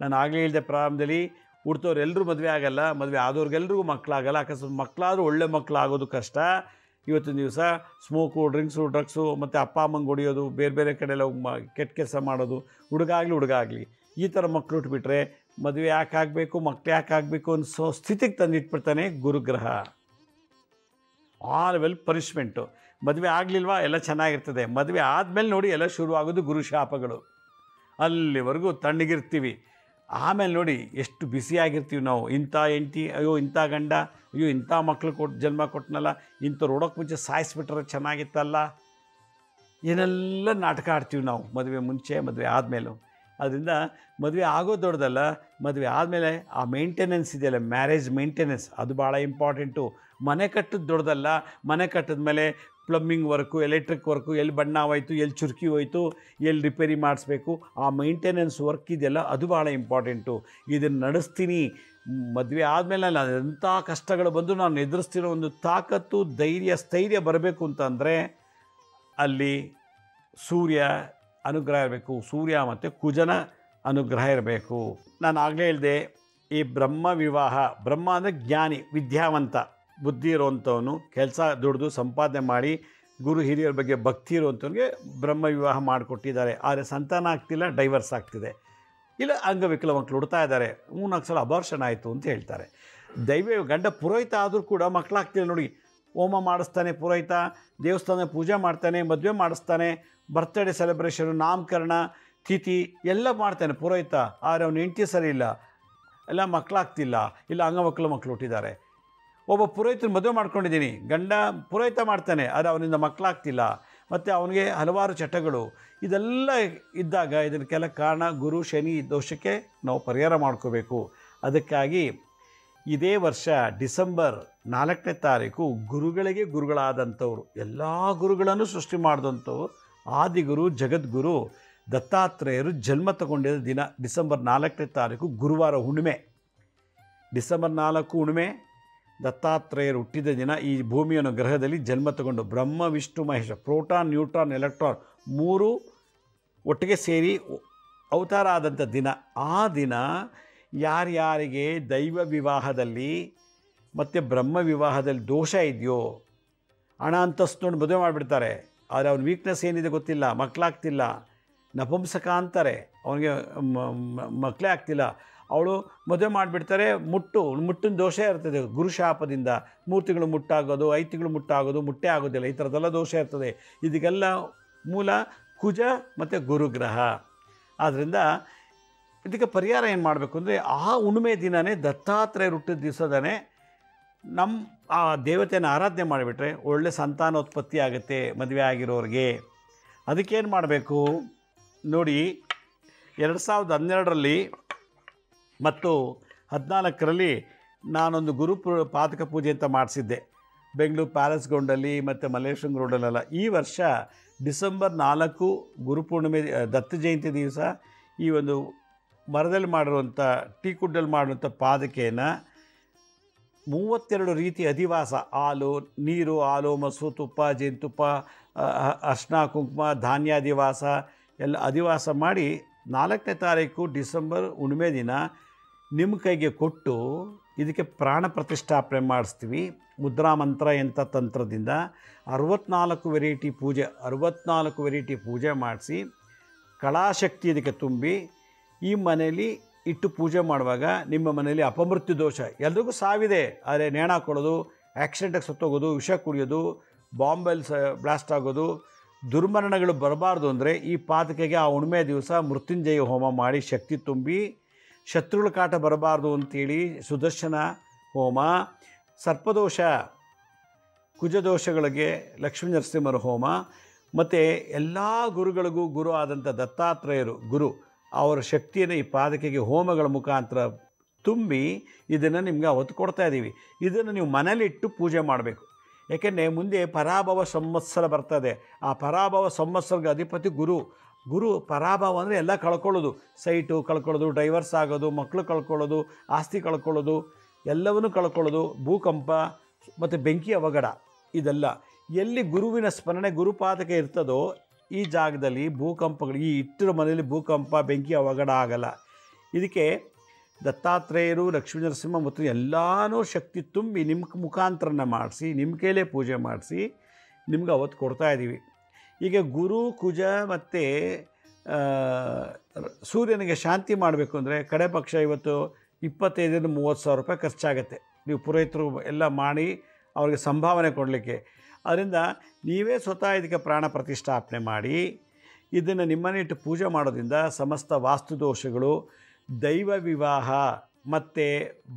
ನಾನು ಆಗಲೇ ಹೇಳಿದೆ ಪ್ರಾರಂಭದಲ್ಲಿ, ಹುಡ್ತವ್ರು ಎಲ್ಲರೂ ಮದುವೆ ಆಗಲ್ಲ, ಮದುವೆ ಆದವ್ರಿಗೆಲ್ರಿಗೂ ಮಕ್ಕಳಾಗಲ್ಲ. ಅಕಸ್ಮಾತ್ ಮಕ್ಕಳಾದರೂ ಒಳ್ಳೆ ಮಕ್ಕಳಾಗೋದು ಕಷ್ಟ. ಇವತ್ತಿನ ದಿವಸ ಸ್ಮೋಕು, ಡ್ರಗ್ಸು ಮತ್ತು ಅಪ್ಪ ಅಮ್ಮಂಗೆ ಹೊಡಿಯೋದು, ಬೇರೆ ಬೇರೆ ಕಡೆಯೆಲ್ಲ ಕೆಟ್ಟ ಕೆಲಸ ಮಾಡೋದು, ಹುಡುಗ ಆಗಲಿ ಈ ಥರ ಮಕ್ಕಳು ಹುಟ್ಟುಬಿಟ್ರೆ ಮದುವೆ ಯಾಕೆ ಆಗಬೇಕು, ಮಕ್ಕಳು ಯಾಕೆ ಆಗಬೇಕು ಅನ್ನೋ ಸ್ಥಿತಿಗೆ ತಂದಿಟ್ಬಿಡ್ತಾನೆ ಗುರುಗ್ರಹ. ಆ ಲೆವೆಲ್ ಪನಿಷ್ಮೆಂಟು. ಮದುವೆ ಆಗಲಿಲ್ವಾ ಎಲ್ಲ ಚೆನ್ನಾಗಿರ್ತದೆ, ಮದುವೆ ಆದಮೇಲೆ ನೋಡಿ ಎಲ್ಲ ಶುರುವಾಗೋದು ಗುರುಶಾಪಗಳು. ಅಲ್ಲಿವರೆಗೂ ತಣ್ಣಗಿರ್ತೀವಿ, ಆಮೇಲೆ ನೋಡಿ ಎಷ್ಟು ಬಿಸಿಯಾಗಿರ್ತೀವಿ ನಾವು. ಇಂಥ ಹೆಂಡ್ತಿ, ಅಯ್ಯೋ ಇಂಥ ಗಂಡ, ಅಯ್ಯೋ ಇಂಥ ಮಕ್ಕಳು ಜನ್ಮ ಕೊಟ್ಟನಲ್ಲ, ಇಂಥವ್ರು ಹುಡೋಕ್ಕೆ ಮುಂಚೆ ಸಾಯಿಸ್ಬಿಟ್ರೆ ಚೆನ್ನಾಗಿತ್ತಲ್ಲ, ಏನೆಲ್ಲ ನಾಟಕ ಆಡ್ತೀವಿ ನಾವು ಮದುವೆ ಮುಂಚೆ, ಮದುವೆ ಆದಮೇಲೂ. ಅದರಿಂದ ಮದುವೆ ಆಗೋದು ದೊಡ್ಡದಲ್ಲ, ಮದುವೆ ಆದಮೇಲೆ ಆ ಮೇಂಟೆನೆನ್ಸ್ ಇದೆಯಲ್ಲ, ಮ್ಯಾರೇಜ್ ಮೇಂಟೆನೆನ್ಸ್, ಅದು ಭಾಳ ಇಂಪಾರ್ಟೆಂಟು. ಮನೆ ಕಟ್ಟೋದು ದೊಡ್ಡದಲ್ಲ, ಮನೆ ಕಟ್ಟಿದ ಮೇಲೆ ಪ್ಲಂಬಿಂಗ್ ವರ್ಕು, ಎಲೆಕ್ಟ್ರಿಕ್ ವರ್ಕು, ಎಲ್ಲಿ ಬಣ್ಣ ಹೋಯ್ತು, ಎಲ್ಲಿ ಚುರುಕಿ ಹೋಯ್ತು, ಎಲ್ಲಿ ರಿಪೇರಿ ಮಾಡಿಸ್ಬೇಕು, ಆ ಮೇಂಟೆನೆನ್ಸ್ ವರ್ಕ್ ಇದೆಯಲ್ಲ, ಅದು ಭಾಳ ಇಂಪಾರ್ಟೆಂಟು. ಇದನ್ನು ನಡೆಸ್ತೀನಿ, ಮದುವೆ ಆದಮೇಲೆ ನಾನು ಎಂಥ ಕಷ್ಟಗಳು ಬಂದು ನಾನು ಎದುರಿಸ್ತಿರೋ ಒಂದು ತಾಕತ್ತು, ಧೈರ್ಯ, ಸ್ಥೈರ್ಯ ಬರಬೇಕು ಅಂತಂದರೆ ಅಲ್ಲಿ ಸೂರ್ಯ ಅನುಗ್ರಹ ಇರಬೇಕು, ಸೂರ್ಯ ಮತ್ತು ಕುಜನ ಅನುಗ್ರಹ ಇರಬೇಕು. ನಾನು ಆಗಲೇ ಹೇಳಿದೆ, ಈ ಬ್ರಹ್ಮ ವಿವಾಹ, ಬ್ರಹ್ಮ ಅಂದರೆ ಜ್ಞಾನಿ, ವಿದ್ಯಾವಂತ, ಬುದ್ಧಿ ಇರುವಂಥವನು, ಕೆಲಸ ದುಡಿದು ಸಂಪಾದನೆ ಮಾಡಿ ಗುರು ಹಿರಿಯರ ಬಗ್ಗೆ ಭಕ್ತಿ ಇರುವಂಥವ್ನಿಗೆ ಬ್ರಹ್ಮ ವಿವಾಹ ಮಾಡಿಕೊಟ್ಟಿದ್ದಾರೆ. ಆದರೆ ಸಂತಾನ ಆಗ್ತಿಲ್ಲ, ಡೈವರ್ಸ್ ಆಗ್ತಿದೆ, ಇಲ್ಲ ಅಂಗವಿಕಲ ಮಕ್ಕಳು ಹುಡ್ತಾ ಇದ್ದಾರೆ, 3-4 ಸಲ ಅಬಾರ್ಷನ್ ಆಯಿತು ಅಂತ ಹೇಳ್ತಾರೆ. ಗಂಡ ಪುರೋಹಿತ ಆದರೂ ಕೂಡ ಮಕ್ಕಳಾಗ್ತಿಲ್ಲ ನೋಡಿ. ಹೋಮ ಮಾಡಿಸ್ತಾನೆ ಪುರೋಹಿತ, ದೇವಸ್ಥಾನ ಪೂಜೆ ಮಾಡ್ತಾನೆ, ಮದುವೆ ಮಾಡಿಸ್ತಾನೆ, ಬರ್ತ್ಡೇ ಸೆಲೆಬ್ರೇಷನು, ನಾಮಕರಣ, ತಿಥಿ ಎಲ್ಲ ಮಾಡ್ತಾನೆ ಪುರೋಹಿತ. ಆದರೆ ಅವನು ಹೆಂಡತಿ ಸರಿ ಇಲ್ಲ, ಎಲ್ಲ ಮಕ್ಕಳಾಗ್ತಿಲ್ಲ, ಇಲ್ಲ ಅಂಗವಿಕಲ ಮಕ್ಕಳು ಹುಟ್ಟಿದ್ದಾರೆ. ಒಬ್ಬ ಪುರೋಹಿತನ ಮದುವೆ ಮಾಡ್ಕೊಂಡಿದ್ದೀನಿ, ಗಂಡ ಪುರೋಹಿತ ಮಾಡ್ತಾನೆ, ಆದರೆ ಅವನಿಂದ ಮಕ್ಕಳಾಗ್ತಿಲ್ಲ, ಮತ್ತು ಅವನಿಗೆ ಹಲವಾರು ಚಟಗಳು, ಇದೆಲ್ಲ ಇದ್ದಾಗ ಇದಕ್ಕೆಲ್ಲ ಕಾರಣ ಗುರು ಶನಿ ದೋಷಕ್ಕೆ ನಾವು ಪರಿಹಾರ ಮಾಡ್ಕೋಬೇಕು. ಅದಕ್ಕಾಗಿ ಇದೇ ವರ್ಷ ಡಿಸೆಂಬರ್ 4ನೇ ತಾರೀಕು ಗುರುಗಳಿಗೆ ಗುರುಗಳಾದಂಥವ್ರು, ಎಲ್ಲ ಗುರುಗಳನ್ನು ಸೃಷ್ಟಿ ಮಾಡಿದಂಥವ್ರು ಆದಿಗುರು ಜಗದ್ಗುರು ದತ್ತಾತ್ರೇಯರು ಜನ್ಮ ತಗೊಂಡಿದ್ದ ದಿನ ಡಿಸೆಂಬರ್ 4ನೇ ತಾರೀಕು ಗುರುವಾರ ಹುಣ್ಣಿಮೆ. ಡಿಸೆಂಬರ್ 4 ಹುಣ್ಣಿಮೆ, ದತ್ತಾತ್ರೇಯರು ಹುಟ್ಟಿದ ದಿನ. ಈ ಭೂಮಿಯನ್ನು ಗ್ರಹದಲ್ಲಿ ಜನ್ಮ ತಗೊಂಡು Brahma Vishnu Mahesh, proton neutron electron 3 ಒಟ್ಟಿಗೆ ಸೇರಿ ಅವತಾರ ಆದಂಥ ದಿನ. ಆ ದಿನ ಯಾರ್ಯಾರಿಗೆ ದೈವ ವಿವಾಹದಲ್ಲಿ ಮತ್ತು ಬ್ರಹ್ಮ ವಿವಾಹದಲ್ಲಿ ದೋಷ ಇದೆಯೋ, ಹಣ ಅಂತಸ್ತು ನೋಡಿ ಮದುವೆ ಮಾಡಿಬಿಡ್ತಾರೆ, ಆದರೆ ಅವ್ನ ವೀಕ್ನೆಸ್ ಏನಿದೆ ಗೊತ್ತಿಲ್ಲ, ಮಕ್ಕಳಾಗ್ತಿಲ್ಲ, ನಪುಂಸಕ ಅಂತಾರೆ, ಅವನಿಗೆ ಮಕ್ಕಳೇ ಆಗ್ತಿಲ್ಲ, ಅವಳು ಮದುವೆ ಮಾಡಿಬಿಡ್ತಾರೆ, ಮುಟ್ಟಿನ ದೋಷ ಇರ್ತದೆ ಗುರುಶಾಪದಿಂದ. 3 ತಿಂಗಳು ಮುಟ್ಟಾಗೋದು, 5 ತಿಂಗಳು ಮುಟ್ಟಾಗೋದು, ಮುಟ್ಟೆ ಆಗೋದಿಲ್ಲ, ಈ ಥರದ್ದೆಲ್ಲ ದೋಷ ಇರ್ತದೆ. ಇದಕ್ಕೆಲ್ಲ ಮೂಲ ಕುಜ ಮತ್ತು ಗುರುಗ್ರಹ. ಆದ್ದರಿಂದ ಇದಕ್ಕೆ ಪರಿಹಾರ ಏನು ಮಾಡಬೇಕು ಅಂದರೆ, ಆ ಹುಣ್ಣಿಮೆ ದಿನವೇ ದತ್ತಾತ್ರೇಯರು ಹುಟ್ಟಿದ ದಿವಸದನೇ ನಮ್ಮ ಆ ದೇವತೆಯನ್ನು ಆರಾಧನೆ ಮಾಡಿಬಿಟ್ರೆ ಒಳ್ಳೆ ಸಂತಾನೋತ್ಪತ್ತಿ ಆಗುತ್ತೆ ಮದುವೆ ಆಗಿರೋರಿಗೆ. ಅದಕ್ಕೇನು ಮಾಡಬೇಕು ನೋಡಿ, 2012ರಲ್ಲಿ ಮತ್ತು 2014ರಲ್ಲಿ ನಾನೊಂದು ಪಾದಕ ಪೂಜೆ ಅಂತ ಮಾಡಿಸಿದ್ದೆ, ಬೆಂಗಳೂರು ಪ್ಯಾಲೇಸ್ ಗ್ರೌಂಡಲ್ಲಿ ಮತ್ತು ಮಲ್ಲೇಶ್ವರಂ ಗ್ರೌಂಡಲ್ಲೆಲ್ಲ. ಈ ವರ್ಷ ಡಿಸೆಂಬರ್ 4 ಗುರುಪೂರ್ಣಿಮೆ ದತ್ತ ಜಯಂತಿ ದಿವಸ ಈ ಒಂದು ಮರದಲ್ಲಿ ಮಾಡಿರುವಂಥ ಟೀಕುಡ್ಡಲ್ಲಿ ಮಾಡಿರುವಂಥ ಪಾದಕೆಯನ್ನು 32 ರೀತಿ ಅಧಿವಾಸ, ಹಾಲು, ನೀರು, ಹಾಲು, ಮೊಸರು, ತುಪ್ಪ, ಜೇನುತುಪ್ಪ, ಅರ್ಶಿನ, ಕುಂಕುಮ, ಧಾನ್ಯಾದಿವಾಸ ಎಲ್ಲ ಅಧಿವಾಸ ಮಾಡಿ 4ನೇ ತಾರೀಕು ಡಿಸೆಂಬರ್ ಹುಣ್ಣಿಮೆ ದಿನ ನಿಮ್ಮ ಕೈಗೆ ಕೊಟ್ಟು ಇದಕ್ಕೆ ಪ್ರಾಣ ಪ್ರತಿಷ್ಠಾಪನೆ ಮಾಡಿಸ್ತೀವಿ. ಮುದ್ರಾ ಮಂತ್ರ ಯಂತ್ರ ತಂತ್ರದಿಂದ 64 ವೆರೈಟಿ ಪೂಜೆ ಮಾಡಿಸಿ ಕಳಾಶಕ್ತಿ ಇದಕ್ಕೆ ತುಂಬಿ ಈ ಮನೆಯಲ್ಲಿ ಇಟ್ಟು ಪೂಜೆ ಮಾಡುವಾಗ ನಿಮ್ಮ ಮನೆಯಲ್ಲಿ ಅಪಮೃತ್ಯು ದೋಷ, ಎಲ್ರಿಗೂ ಸಾವಿದೆ, ಆದರೆ ನೇಣ ಹಾಕೊಳ್ಳೋದು, ಆಕ್ಸಿಡೆಂಟಾಗಿ ಸತ್ತೋಗೋದು, ವಿಷ ಕುಡಿಯೋದು, ಬಾಂಬೆಲ್ ಬ್ಲಾಸ್ಟ್ ಆಗೋದು, ದುರ್ಮರಣಗಳು ಬರಬಾರ್ದು ಅಂದರೆ ಈ ಪಾದಕೆಗೆ ಆ ಹುಣ್ಣಿಮೆ ದಿವಸ ಮೃತ್ಯುಂಜಯ ಹೋಮ ಮಾಡಿ ಶಕ್ತಿ ತುಂಬಿ, ಶತ್ರುಗಳ ಕಾಟ ಬರಬಾರ್ದು ಅಂಥೇಳಿ ಸುದರ್ಶನ ಹೋಮ, ಸರ್ಪದೋಷ ಕುಜದೋಷಗಳಿಗೆ ಲಕ್ಷ್ಮೀ ನರಸಿಂಹರ ಹೋಮ, ಮತ್ತು ಎಲ್ಲ ಗುರುಗಳಿಗೂ ಗುರು ಆದಂಥ ದತ್ತಾತ್ರೇಯರು ಗುರು ಅವರ ಶಕ್ತಿಯನ್ನು ಈ ಪಾದಕೆಗೆ ಹೋಮಗಳ ಮುಖಾಂತರ ತುಂಬಿ ಇದನ್ನು ನಿಮಗೆ ಅವತ್ತು ಕೊಡ್ತಾ ಇದ್ದೀವಿ. ಇದನ್ನು ನೀವು ಮನೇಲಿಟ್ಟು ಪೂಜೆ ಮಾಡಬೇಕು. ಯಾಕೆಂದರೆ ಮುಂದೆ ಪರಾಭವ ಸಂವತ್ಸರ ಬರ್ತದೆ. ಆ ಪರಾಭವ ಸಂವತ್ಸರಕ್ಕೆ ಅಧಿಪತಿ ಗುರು ಪರಾಭವ ಅಂದರೆ ಎಲ್ಲ ಕಳ್ಕೊಳ್ಳೋದು, ಸೈಟು ಕಳ್ಕೊಳ್ಳೋದು, ಡೈವರ್ಸ್ ಆಗೋದು, ಮಕ್ಕಳು ಕಳ್ಕೊಳ್ಳೋದು, ಆಸ್ತಿ ಕಳ್ಕೊಳ್ಳೋದು, ಎಲ್ಲವನ್ನೂ ಕಳ್ಕೊಳ್ಳೋದು, ಭೂಕಂಪ ಮತ್ತು ಬೆಂಕಿ ಅವಘಡ. ಇದೆಲ್ಲ ಎಲ್ಲಿ ಗುರುವಿನ ಸ್ಮರಣೆ ಗುರುಪಾದಕ ಇರ್ತದೋ ಈ ಜಾಗದಲ್ಲಿ ಭೂಕಂಪಗಳು, ಈ ಇಟ್ಟಿರೋ ಮನೆಯಲ್ಲಿ ಭೂಕಂಪ ಬೆಂಕಿ ಅವಘಡ ಆಗಲ್ಲ. ಇದಕ್ಕೆ ದತ್ತಾತ್ರೇಯರು ಲಕ್ಷ್ಮೀ ನರಸಿಂಹ ಮತ್ತು ಎಲ್ಲನೂ ಶಕ್ತಿ ತುಂಬಿ ನಿಮ್ಮ ಮುಖಾಂತರನ ಮಾಡಿಸಿ ನಿಮ್ಮ ಕೈಲೇ ಪೂಜೆ ಮಾಡಿಸಿ ನಿಮ್ಗೆ ಅವತ್ತು ಕೊಡ್ತಾಯಿದ್ದೀವಿ. ಈಗ ಗುರು ಕುಜ ಮತ್ತು ಸೂರ್ಯನಿಗೆ ಶಾಂತಿ ಮಾಡಬೇಕು ಅಂದರೆ ಕಡೆ ಪಕ್ಷ ಇವತ್ತು 25,000-30,000 ರೂಪಾಯಿ ಖರ್ಚಾಗತ್ತೆ. ನೀವು ಪುರೋಹಿತರು ಎಲ್ಲ ಮಾಡಿ ಅವ್ರಿಗೆ ಸಂಭಾವನೆ ಕೊಡಲಿಕ್ಕೆ. ಅದರಿಂದ ನೀವೇ ಸ್ವತಃ ಇದಕ್ಕೆ ಪ್ರಾಣ ಪ್ರತಿಷ್ಠಾಪನೆ ಮಾಡಿ ಇದನ್ನು ನಿಮ್ಮನೆ ಇಟ್ಟು ಪೂಜೆ ಮಾಡೋದ್ರಿಂದ ಸಮಸ್ತ ವಾಸ್ತುದೋಷಗಳು, ದೈವ ವಿವಾಹ ಮತ್ತು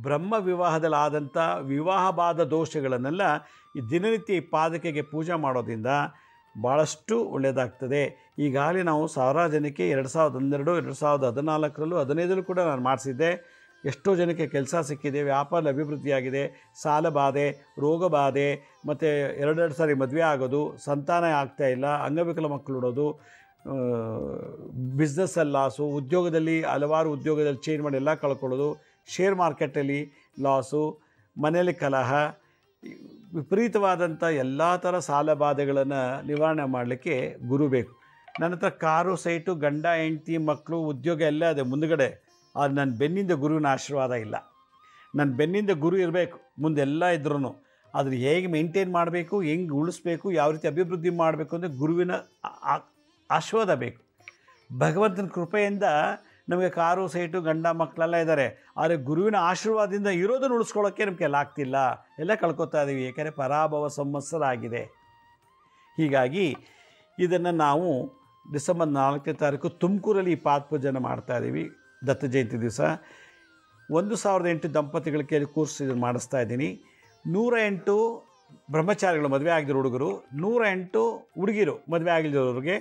ಬ್ರಹ್ಮ ವಿವಾಹದಲ್ಲಾದಂಥ ವಿವಾಹವಾದ ದೋಷಗಳನ್ನೆಲ್ಲ ಈ ದಿನನಿತ್ಯ ಈ ಪಾದಕೆಗೆ ಪೂಜೆ ಮಾಡೋದ್ರಿಂದ ಭಾಳಷ್ಟು ಒಳ್ಳೆಯದಾಗ್ತದೆ. ಈಗಾಗಲೇ ನಾವು ಸಾವಿರಾರು ಜನಕ್ಕೆ 2012, 2014ರಲ್ಲೂ 2015ರಲ್ಲೂ ಕೂಡ ನಾನು ಮಾಡಿಸಿದ್ದೆ. ಎಷ್ಟೋ ಜನಕ್ಕೆ ಕೆಲಸ ಸಿಕ್ಕಿದೆ, ವ್ಯಾಪಾರ ಅಭಿವೃದ್ಧಿಯಾಗಿದೆ, ಸಾಲ ಬಾಧೆ, ರೋಗ ಬಾಧೆ, ಮತ್ತು 2 ಸಾರಿ ಮದುವೆ ಆಗೋದು, ಸಂತಾನ ಆಗ್ತಾಯಿಲ್ಲ, ಅಂಗವಿಕಲ ಮಕ್ಕಳು ಹುಡೋದು, ಬಿಸ್ನೆಸ್ಸಲ್ಲಿ ಲಾಸು, ಉದ್ಯೋಗದಲ್ಲಿ ಹಲವಾರು ಉದ್ಯೋಗದಲ್ಲಿ ಚೇಂಜ್ ಮಾಡಿ ಎಲ್ಲ ಕಳ್ಕೊಳ್ಳೋದು, ಶೇರ್ ಮಾರ್ಕೆಟಲ್ಲಿ ಲಾಸು, ಮನೆಯಲ್ಲಿ ಕಲಹ, ವಿಪರೀತವಾದಂಥ ಎಲ್ಲ ಥರ ಸಾಲ ಬಾಧೆಗಳನ್ನು ನಿವಾರಣೆ ಮಾಡಲಿಕ್ಕೆ ಗುರು ಬೇಕು. ನನ್ನ ಹತ್ರ ಕಾರು, ಸೈಟು, ಗಂಡ ಹೆಂಡತಿ, ಮಕ್ಕಳು, ಉದ್ಯೋಗ ಎಲ್ಲ ಇದೆ ಮುಂದುಗಡೆ. ಆದರೆ ನನ್ನ ಬೆನ್ನಿಂದ ಗುರುವಿನ ಆಶೀರ್ವಾದ ಇಲ್ಲ. ನನ್ನ ಬೆನ್ನಿಂದ ಗುರು ಇರಬೇಕು ಮುಂದೆಲ್ಲ ಇದ್ರೂ. ಅದನ್ನು ಹೇಗೆ ಮೇಂಟೈನ್ ಮಾಡಬೇಕು, ಹೆಂಗೆ ಉಳಿಸ್ಬೇಕು, ಯಾವ ರೀತಿ ಅಭಿವೃದ್ಧಿ ಮಾಡಬೇಕು ಅಂದರೆ ಗುರುವಿನ ಆಶೀರ್ವಾದ ಬೇಕು. ಭಗವಂತನ ಕೃಪೆಯಿಂದ ನಮಗೆ ಕಾರು ಸೈಟು ಗಂಡ ಮಕ್ಕಳೆಲ್ಲ ಇದ್ದಾರೆ. ಆದರೆ ಗುರುವಿನ ಆಶೀರ್ವಾದದಿಂದ ಇರೋದನ್ನು ಉಳಿಸ್ಕೊಳ್ಳೋಕ್ಕೆ ನಮಗೆ ಎಲ್ಲ ಆಗ್ತಿಲ್ಲ, ಎಲ್ಲ ಕಳ್ಕೊತಾ ಇದ್ದೀವಿ. ಏಕೆಂದರೆ ಪರಾಭವ ಸಂವತ್ಸರ ಆಗಿದೆ. ಹೀಗಾಗಿ ಇದನ್ನು ನಾವು ಡಿಸೆಂಬರ್ 4ನೇ ತಾರೀಕು ತುಮಕೂರಲ್ಲಿ ಈ ಪಾದಪೂಜೆನ ಮಾಡ್ತಾಯಿದ್ದೀವಿ. ದತ್ತ ಜಯಂತಿ ದಿವಸ 1008 ದಂಪತಿಗಳ ಕೈಲಿ ಕೋರ್ಸ್ ಇದನ್ನು ಮಾಡಿಸ್ತಾ ಇದ್ದೀನಿ. 108 ಬ್ರಹ್ಮಚಾರಿಗಳು, ಮದುವೆ ಆಗಿರೋ ಹುಡುಗರು, 108 ಹುಡುಗಿರು ಮದುವೆ ಆಗಿರೋರಿಗೆ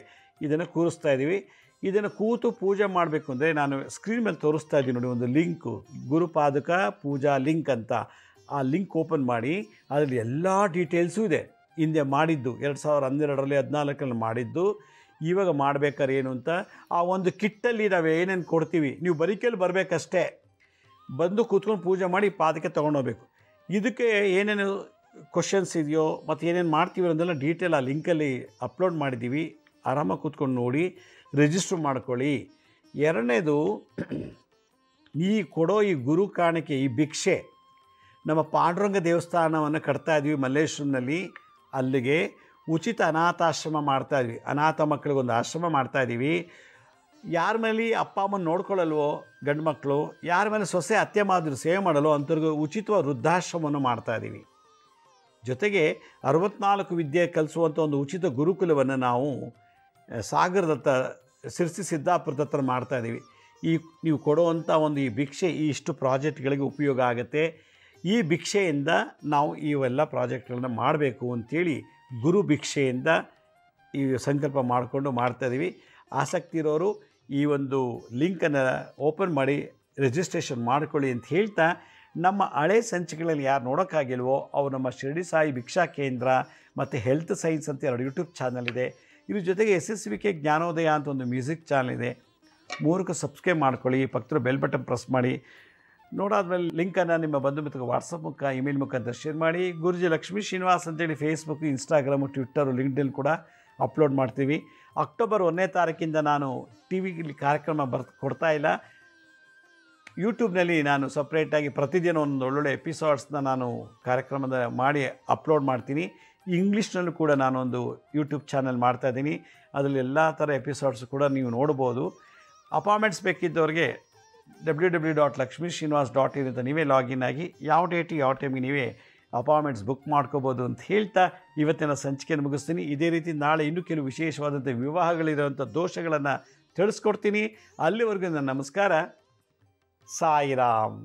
ಇದನ್ನು ಕೂರಿಸ್ತಾ ಇದ್ದೀವಿ. ಇದನ್ನು ಕೂತು ಪೂಜೆ ಮಾಡಬೇಕು ಅಂದರೆ ನಾನು ಸ್ಕ್ರೀನ್ ಮೇಲೆ ತೋರಿಸ್ತಾ ಇದ್ದೀನಿ ನೋಡಿ, ಒಂದು ಲಿಂಕು, ಗುರುಪಾದಕ ಪೂಜಾ ಲಿಂಕ್ ಅಂತ. ಆ ಲಿಂಕ್ ಓಪನ್ ಮಾಡಿ ಅದರಲ್ಲಿ ಎಲ್ಲ ಡೀಟೇಲ್ಸು ಇದೆ. ಹಿಂದೆ ಮಾಡಿದ್ದು 2012ರಲ್ಲಿ 14ರಲ್ಲಿ ಮಾಡಿದ್ದು, ಇವಾಗ ಮಾಡಬೇಕಾದ್ರೆ ಏನು ಅಂತ ಆ ಒಂದು ಕಿಟ್ಟಲ್ಲಿ ನಾವು ಏನೇನು ಕೊಡ್ತೀವಿ, ನೀವು ಬರೀಕೆಯಲ್ಲಿ ಬರಬೇಕಷ್ಟೇ, ಬಂದು ಕೂತ್ಕೊಂಡು ಪೂಜೆ ಮಾಡಿ ಪಾದಕ್ಕೆ ತೊಗೊಂಡೋಗ್ಬೇಕು. ಇದಕ್ಕೆ ಏನೇನು ಕ್ವಶನ್ಸ್ ಇದೆಯೋ ಮತ್ತು ಏನೇನು ಮಾಡ್ತೀವಿ ಅನ್ನೋದೆಲ್ಲ ಡೀಟೇಲ್ ಆ ಲಿಂಕಲ್ಲಿ ಅಪ್ಲೋಡ್ ಮಾಡಿದ್ದೀವಿ. ಆರಾಮಾಗಿ ಕೂತ್ಕೊಂಡು ನೋಡಿ, ರಿಜಿಸ್ಟ್ರ್ ಮಾಡ್ಕೊಳ್ಳಿ. ಎರಡನೇದು, ಈ ಕೊಡೋ ಈ ಗುರು ಕಾಣಿಕೆ, ಈ ಭಿಕ್ಷೆ, ನಮ್ಮ ಪಾಂಡುರಂಗ ದೇವಸ್ಥಾನವನ್ನು ಕಟ್ತಾ ಇದ್ವಿ ಮಲ್ಲೇಶ್ವರಂನಲ್ಲಿ. ಅಲ್ಲಿಗೆ ಉಚಿತ ಅನಾಥಾಶ್ರಮ ಮಾಡ್ತಾಯಿದ್ವಿ. ಅನಾಥ ಮಕ್ಕಳಿಗೊಂದು ಆಶ್ರಮ ಮಾಡ್ತಾಯಿದ್ದೀವಿ. ಯಾರ ಮೇಲೆ ಅಪ್ಪ ಅಮ್ಮನ ನೋಡ್ಕೊಳ್ಳಲ್ವೋ ಗಂಡು ಮಕ್ಕಳು, ಯಾರ ಮೇಲೆ ಸೊಸೆ ಅತ್ತೆ ಮಾದ್ರು ಸೇವೆ ಮಾಡಲು ಅಂಥವ್ರಿಗೆ ಉಚಿತವಾಗಿ ವೃದ್ಧಾಶ್ರಮವನ್ನು ಮಾಡ್ತಾಯಿದ್ದೀವಿ. ಜೊತೆಗೆ 64 ವಿದ್ಯೆ ಕಲಿಸುವಂಥ ಒಂದು ಉಚಿತ ಗುರುಕುಲವನ್ನು ನಾವು ಸಾಗರದತ್ತ, ಸಿರ್ಸಿ ಸಿದ್ದಾಪುರದ ಹತ್ರ ಮಾಡ್ತಾಯಿದ್ದೀವಿ. ನೀವು ಕೊಡುವಂಥ ಒಂದು ಈ ಭಿಕ್ಷೆ ಇಷ್ಟು ಪ್ರಾಜೆಕ್ಟ್ಗಳಿಗೆ ಉಪಯೋಗ ಆಗುತ್ತೆ. ಈ ಭಿಕ್ಷೆಯಿಂದ ನಾವು ಇವೆಲ್ಲ ಪ್ರಾಜೆಕ್ಟ್ಗಳನ್ನ ಮಾಡಬೇಕು ಅಂಥೇಳಿ ಗುರು ಭಿಕ್ಷೆಯಿಂದ ಈ ಸಂಕಲ್ಪ ಮಾಡಿಕೊಂಡು ಮಾಡ್ತಾಯಿದ್ದೀವಿ. ಆಸಕ್ತಿ ಇರೋರು ಈ ಒಂದು ಲಿಂಕನ್ನು ಓಪನ್ ಮಾಡಿ ರಿಜಿಸ್ಟ್ರೇಷನ್ ಮಾಡ್ಕೊಳ್ಳಿ ಅಂತ ಹೇಳ್ತಾ, ನಮ್ಮ ಹಳೆ ಸಂಚಿಕೆಗಳಲ್ಲಿ ಯಾರು ನೋಡೋಕ್ಕಾಗಿಲ್ವೋ ಅವರು ನಮ್ಮ ಶಿರಡಿ ಸಾಯಿ ಭಿಕ್ಷಾ ಕೇಂದ್ರ ಮತ್ತು ಹೆಲ್ತ್ ಸೈನ್ಸ್ ಅಂತ 2 ಯೂಟ್ಯೂಬ್ ಚಾನಲ್ ಇದೆ. ಇದ್ರ ಜೊತೆಗೆ SSVK ಜ್ಞಾನೋದಯ ಅಂತ ಒಂದು ಮ್ಯೂಸಿಕ್ ಚಾನಲ್ ಇದೆ. 3ಕ್ಕೆ ಸಬ್ಸ್ಕ್ರೈಬ್ ಮಾಡ್ಕೊಳ್ಳಿ, ಪಕ್ಕದ ಬೆಲ್ ಬಟನ್ ಪ್ರೆಸ್ ಮಾಡಿ. ನೋಡಾದ್ಮೇಲೆ ಲಿಂಕನ್ನು ನಿಮ್ಮ ಬಂಧು ಮಿತ್ರರಿಗೆ ವಾಟ್ಸಪ್ ಮುಖ, ಇಮೇಲ್ ಮುಖಾಂತರ ಶೇರ್ ಮಾಡಿ. ಗುರುಜಿ ಲಕ್ಷ್ಮೀ ಶ್ರೀನಿವಾಸ್ ಅಂತೇಳಿ ಫೇಸ್ಬುಕ್, ಇನ್ಸ್ಟಾಗ್ರಾಮು, ಟ್ವಿಟ್ಟರು, ಲಿಂಕ್ಡ್ಇನ್ ಕೂಡ ಅಪ್ಲೋಡ್ ಮಾಡ್ತೀವಿ. ಅಕ್ಟೋಬರ್ 1ನೇ ತಾರೀಕಿಂದ ನಾನು ಟಿವಿಲಿ ಕಾರ್ಯಕ್ರಮ ಕೊಡ್ತಾ ಇಲ್ಲ. ಯೂಟ್ಯೂಬ್ನಲ್ಲಿ ನಾನು ಸಪ್ರೇಟಾಗಿ ಪ್ರತಿದಿನ ಒಂದು ಒಳ್ಳೊಳ್ಳೆ ಎಪಿಸೋಡ್ಸ್ನ ನಾನು ಕಾರ್ಯಕ್ರಮದ ಮಾಡಿ ಅಪ್ಲೋಡ್ ಮಾಡ್ತೀನಿ. ಇಂಗ್ಲೀಷ್ನಲ್ಲೂ ಕೂಡ ನಾನೊಂದು ಯೂಟ್ಯೂಬ್ ಚಾನಲ್ ಮಾಡ್ತಾಯಿದ್ದೀನಿ. ಅದರಲ್ಲಿ ಎಲ್ಲ ಥರ ಎಪಿಸೋಡ್ಸ್ ಕೂಡ ನೀವು ನೋಡ್ಬೋದು. ಅಪಾಯಿಂಟ್ಮೆಂಟ್ಸ್ ಬೇಕಿದ್ದವ್ರಿಗೆ www.lakshmisrinivas.in ಅಂತ ನೀವೇ ಲಾಗಿನ್ ಆಗಿ ಯಾವ ಡೇಟಿಗೆ ಯಾವ ಟೈಮಿಗೆ ನೀವೇ ಅಪಾಯಿಂಟ್ಮೆಂಟ್ಸ್ ಬುಕ್ ಮಾಡ್ಕೋಬೋದು ಅಂತ ಹೇಳ್ತಾ ಇವತ್ತಿನ ಸಂಚಿಕೆಯನ್ನು ಮುಗಿಸ್ತೀನಿ. ಇದೇ ರೀತಿ ನಾಳೆ ಇನ್ನೂ ಕೆಲವು ವಿಶೇಷವಾದಂಥ ವಿವಾಹಗಳಿರುವಂಥ ದೋಷಗಳನ್ನು ತಿಳಿಸ್ಕೊಡ್ತೀನಿ. ಅಲ್ಲಿವರೆಗೂ ನನ್ನ ನಮಸ್ಕಾರ. ಸಾಯಿರಾಮ್.